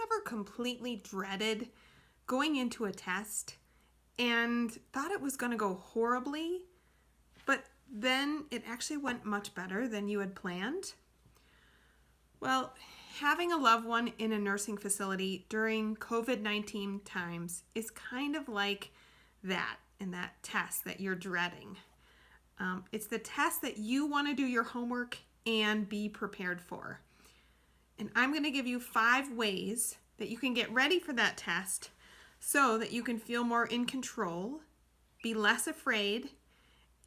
ever completely dreaded going into a test and thought it was going to go horribly, but then it actually went much better than you had planned? Well, having a loved one in a nursing facility during COVID-19 times is kind of like that in that test that you're dreading. It's the test that you want to do your homework and be prepared for. And I'm going to give you 5 ways that you can get ready for that test so that you can feel more in control, be less afraid,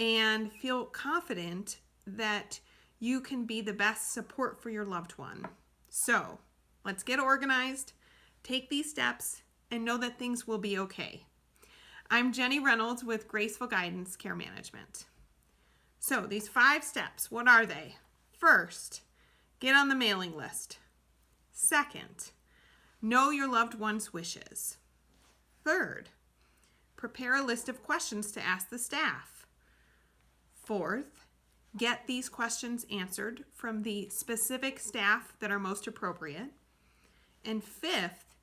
and feel confident that you can be the best support for your loved one. So let's get organized, take these steps, and know that things will be okay. I'm Jenny Reynolds with Graceful Guidance Care Management. So these 5 steps, what are they? First, get on the mailing list. Second, know your loved one's wishes. Third, prepare a list of questions to ask the staff. Fourth, get these questions answered from the specific staff that are most appropriate. And fifth,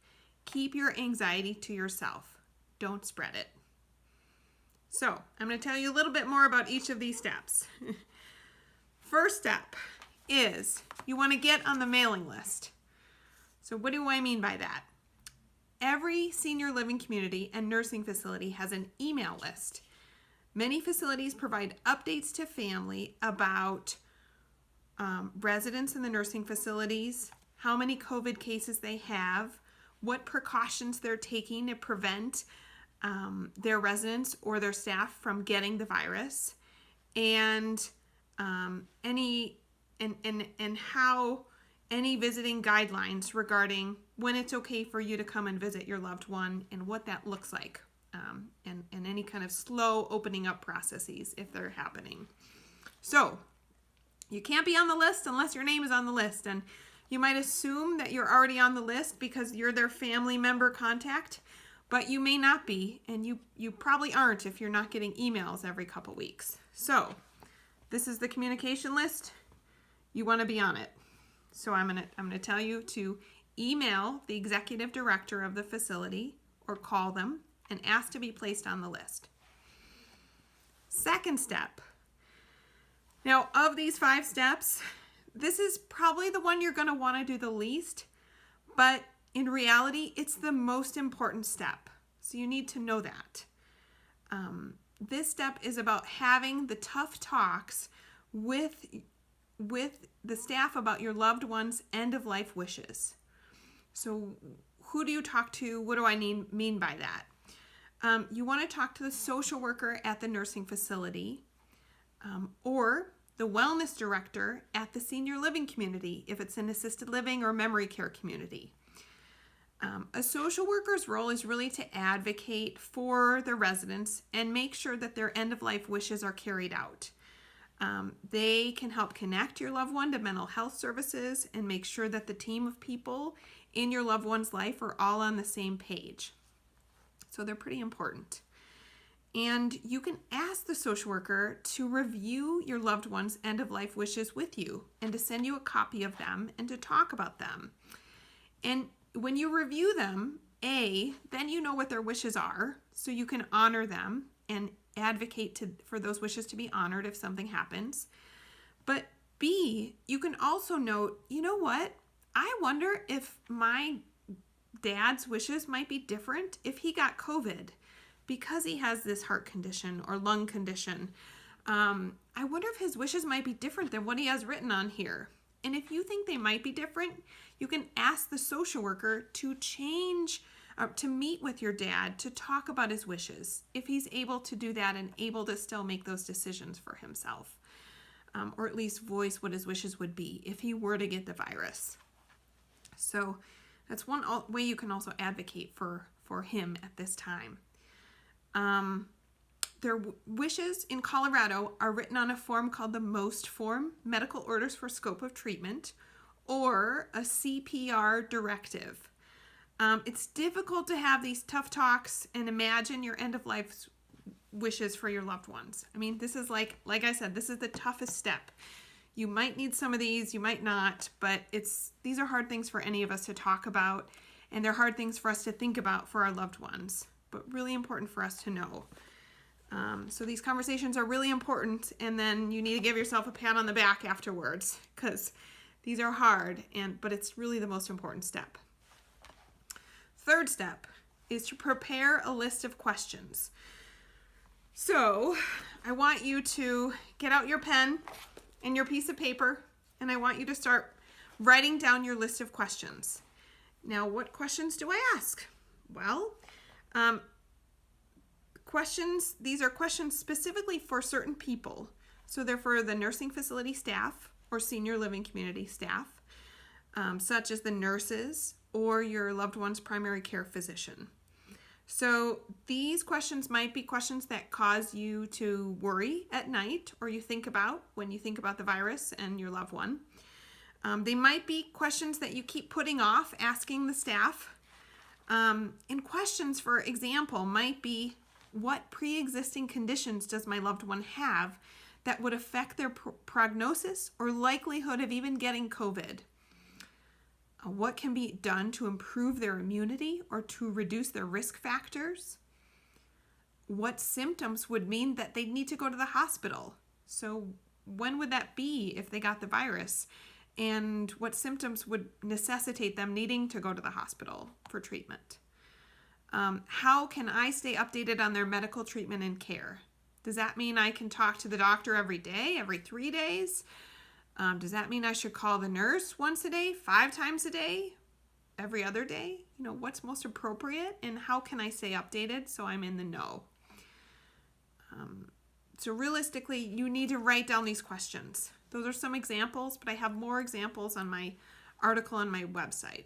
keep your anxiety to yourself. Don't spread it. So, I'm going to tell you a little bit more about each of these steps. First step is you want to get on the mailing list. So what do I mean by that? Every senior living community and nursing facility has an email list. Many facilities provide updates to family about residents in the nursing facilities, how many COVID cases they have, what precautions they're taking to prevent their residents or their staff from getting the virus, and how any visiting guidelines regarding when it's okay for you to come and visit your loved one and what that looks like, and any kind of slow opening up processes if they're happening. So you can't be on the list unless your name is on the list, and you might assume that you're already on the list because you're their family member contact, but you may not be, and you probably aren't if you're not getting emails every couple weeks. So this is the communication list. You want to be on it. So I'm gonna tell you to email the executive director of the facility or call them and ask to be placed on the list. Second step. Now, of these 5 steps, this is probably the one you're going to want to do the least, but in reality, it's the most important step. So you need to know that. This step is about having the tough talks with the staff about your loved one's end-of-life wishes. So who do you talk to? What do I mean by that? You want to talk to the social worker at the nursing facility, or the wellness director at the senior living community if it's an assisted living or memory care community. A social worker's role is really to advocate for the residents and make sure that their end-of-life wishes are carried out. They can help connect your loved one to mental health services and make sure that the team of people in your loved one's life are all on the same page. So they're pretty important. And you can ask the social worker to review your loved one's end-of-life wishes with you and to send you a copy of them and to talk about them. And when you review them, then you know what their wishes are, so you can honor them and advocate for those wishes to be honored if something happens. But B, you can also note, you know what? I wonder if my dad's wishes might be different if he got COVID because he has this heart condition or lung condition. I wonder if his wishes might be different than what he has written on here. And if you think they might be different, you can ask the social worker to to meet with your dad to talk about his wishes, if he's able to do that and able to still make those decisions for himself, or at least voice what his wishes would be if he were to get the virus. So that's one way you can also advocate for him at this time. Their wishes in Colorado are written on a form called the MOST form, Medical Orders for Scope of Treatment, or a CPR directive. It's difficult to have these tough talks and imagine your end-of-life wishes for your loved ones. I mean, this is like I said, this is the toughest step. You might need some of these, you might not, but these are hard things for any of us to talk about. and they're hard things for us to think about for our loved ones, but really important for us to know. So these conversations are really important, and then you need to give yourself a pat on the back afterwards, because these are hard, but it's really the most important step. Third step is to prepare a list of questions. So I want you to get out your pen and your piece of paper, and I want you to start writing down your list of questions. Now, what questions do I ask? Well, these are questions specifically for certain people. So they're for the nursing facility staff or senior living community staff, such as the nurses or your loved one's primary care physician. So these questions might be questions that cause you to worry at night, or you think about when you think about the virus and your loved one. They might be questions that you keep putting off asking the staff. And questions, for example, might be, what pre-existing conditions does my loved one have that would affect their prognosis or likelihood of even getting COVID? What can be done to improve their immunity or to reduce their risk factors? What symptoms would mean that they'd need to go to the hospital? So when would that be if they got the virus? And what symptoms would necessitate them needing to go to the hospital for treatment? How can I stay updated on their medical treatment and care? Does that mean I can talk to the doctor every day, every 3 days? Does that mean I should call the nurse once a day, 5 times a day, every other day? What's most appropriate, and how can I stay updated so I'm in the know? So realistically, you need to write down these questions. Those are some examples, but I have more examples on my article on my website,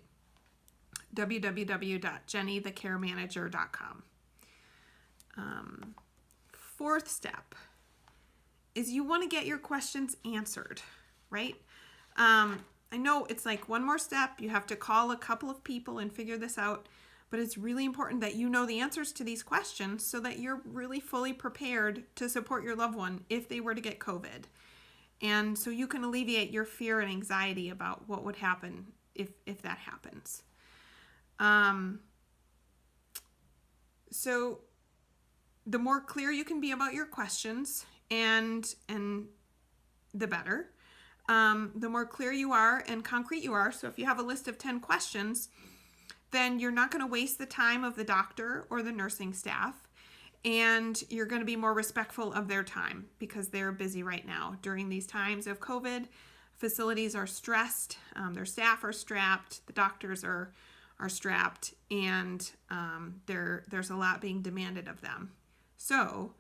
www.jennythecaremanager.com. Fourth step is you want to get your questions answered, right? I know it's like one more step. You have to call a couple of people and figure this out, but it's really important that you know the answers to these questions so that you're really fully prepared to support your loved one if they were to get COVID. And so you can alleviate your fear and anxiety about what would happen if that happens. So the more clear you can be about your questions, and the better. The more clear you are and concrete you are. So if you have a list of 10 questions, then you're not going to waste the time of the doctor or the nursing staff, and you're going to be more respectful of their time because they're busy right now. During these times of COVID, facilities are stressed, their staff are strapped, the doctors are strapped, and there's a lot being demanded of them. So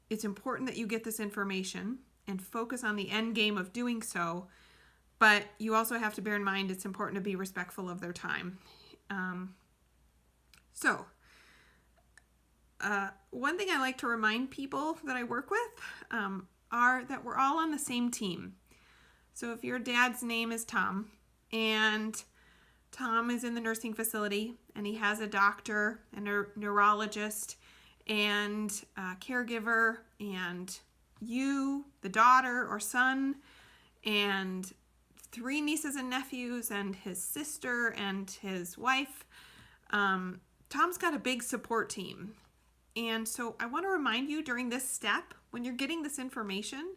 it's important that you get this information and focus on the end game of doing so, but you also have to bear in mind it's important to be respectful of their time. One thing I like to remind people that I work with are that we're all on the same team. So if your dad's name is Tom, and Tom is in the nursing facility, and he has a doctor and a neurologist and a caregiver, and you, the daughter or son, and 3 nieces and nephews, and his sister and his wife, Tom's got a big support team. And so I want to remind you during this step, when you're getting this information,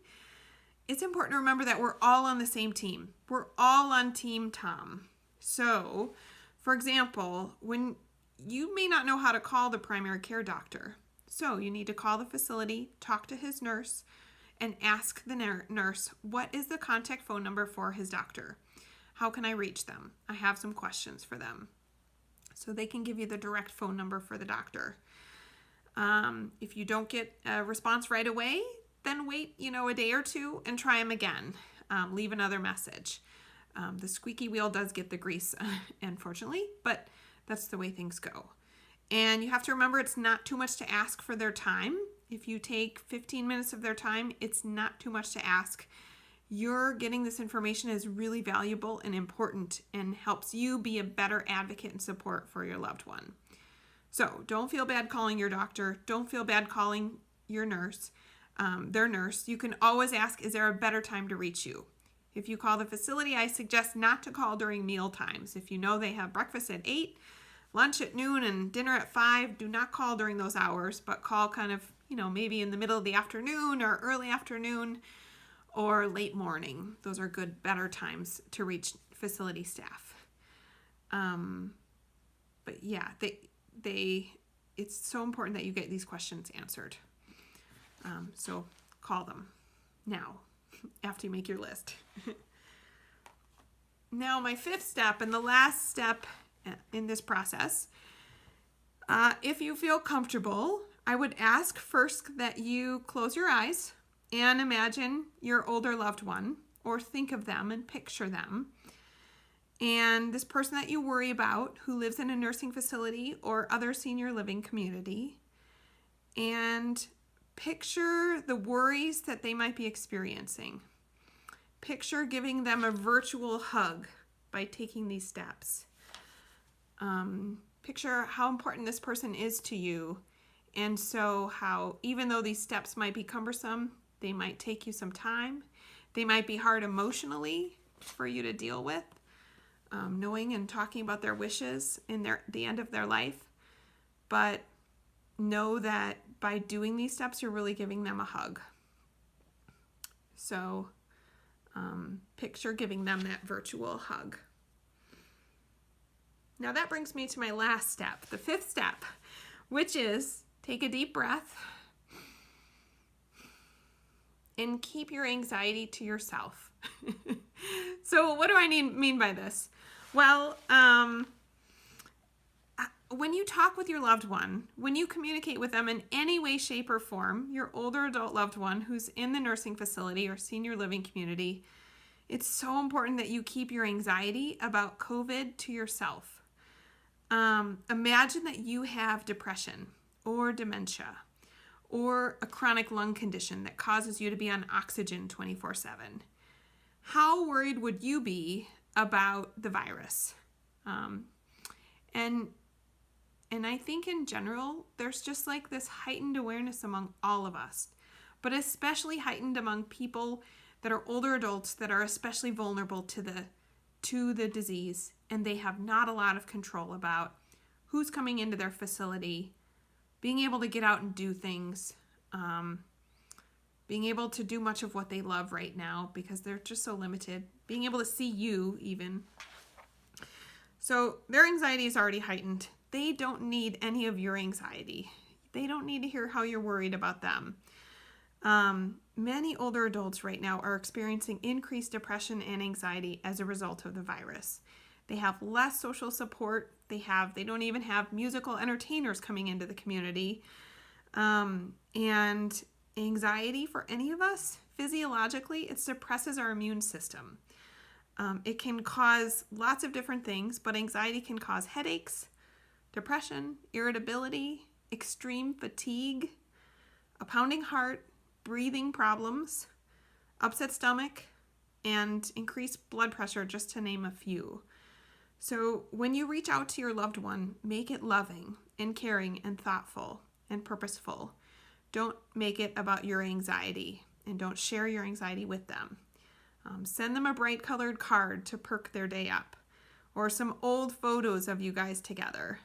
it's important to remember that we're all on the same team. We're all on Team Tom. So, for example, when you may not know how to call the primary care doctor, so you need to call the facility, talk to his nurse, and ask the nurse, what is the contact phone number for his doctor? How can I reach them? I have some questions for them. So they can give you the direct phone number for the doctor. If you don't get a response right away, then wait, a day or 2 and try them again. Leave another message. The squeaky wheel does get the grease, unfortunately, but that's the way things go. And you have to remember it's not too much to ask for their time. If you take 15 minutes of their time, it's not too much to ask. You're getting this information is really valuable and important and helps you be a better advocate and support for your loved one. So don't feel bad calling your doctor. Don't feel bad calling your nurse, their nurse. You can always ask, is there a better time to reach you? If you call the facility, I suggest not to call during meal times. If you know they have breakfast at 8, lunch at noon and dinner at 5, do not call during those hours, but call kind of, maybe in the middle of the afternoon or early afternoon or late morning. Those are good, better times to reach facility staff. But yeah, it's so important that you get these questions answered. So call them now after you make your list. Now, my 5th step and the last step in this process, if you feel comfortable, I would ask first that you close your eyes and imagine your older loved one, or think of them and picture them. And this person that you worry about who lives in a nursing facility or other senior living community, and picture the worries that they might be experiencing. Picture giving them a virtual hug by taking these steps. Picture how important this person is to you, and so how, even though these steps might be cumbersome, they might take you some time. They might be hard emotionally for you to deal with, knowing and talking about their wishes in the end of their life. But know that by doing these steps, you're really giving them a hug. So picture giving them that virtual hug. Now that brings me to my last step, the 5th step, which is take a deep breath and keep your anxiety to yourself. So what do I mean by this? Well, when you talk with your loved one, when you communicate with them in any way, shape, or form, your older adult loved one who's in the nursing facility or senior living community, it's so important that you keep your anxiety about COVID to yourself. Imagine that you have depression or dementia or a chronic lung condition that causes you to be on oxygen 24/7. How worried would you be about the virus? And I think in general, there's just like this heightened awareness among all of us, but especially heightened among people that are older adults that are especially vulnerable to the disease, and they have not a lot of control about who's coming into their facility, being able to get out and do things, being able to do much of what they love right now because they're just so limited, being able to see you even. So their anxiety is already heightened. They don't need any of your anxiety. They don't need to hear how you're worried about them. Many older adults right now are experiencing increased depression and anxiety as a result of the virus. They have less social support. They don't even have musical entertainers coming into the community. And anxiety for any of us, physiologically, it suppresses our immune system. It can cause lots of different things, but anxiety can cause headaches, depression, irritability, extreme fatigue, a pounding heart, breathing problems, upset stomach, and increased blood pressure, just to name a few. So when you reach out to your loved one, make it loving and caring and thoughtful and purposeful. Don't make it about your anxiety, and don't share your anxiety with them. Send them a bright colored card to perk their day up, or some old photos of you guys together.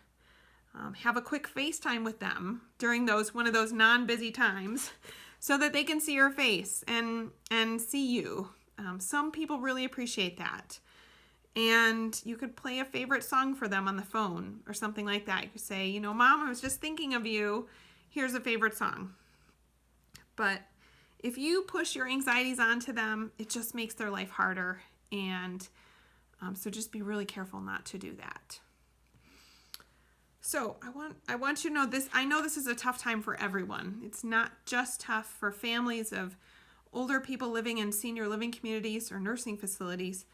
Have a quick FaceTime with them during one of those non-busy times so that they can see your face and see you. Some people really appreciate that. And you could play a favorite song for them on the phone or something like that. You could say, Mom, I was just thinking of you. Here's a favorite song. But if you push your anxieties onto them, it just makes their life harder. And so just be really careful not to do that. So I want you to know this. I know this is a tough time for everyone. It's not just tough for families of older people living in senior living communities or nursing facilities,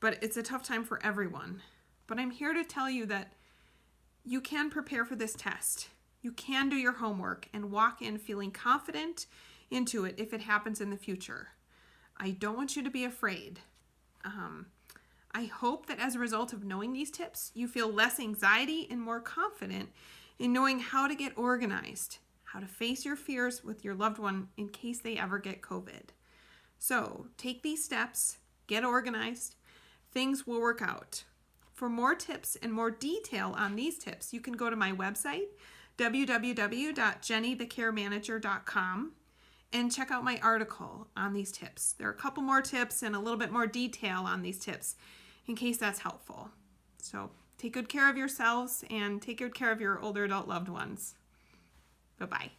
but it's a tough time for everyone. But I'm here to tell you that you can prepare for this test. You can do your homework and walk in feeling confident into it if it happens in the future. I don't want you to be afraid. I hope that as a result of knowing these tips, you feel less anxiety and more confident in knowing how to get organized, how to face your fears with your loved one in case they ever get COVID. So take these steps, get organized, things will work out. For more tips and more detail on these tips, you can go to my website, www.jennythecaremanager.com, and check out my article on these tips. There are a couple more tips and a little bit more detail on these tips in case that's helpful. So take good care of yourselves and take good care of your older adult loved ones. Bye-bye.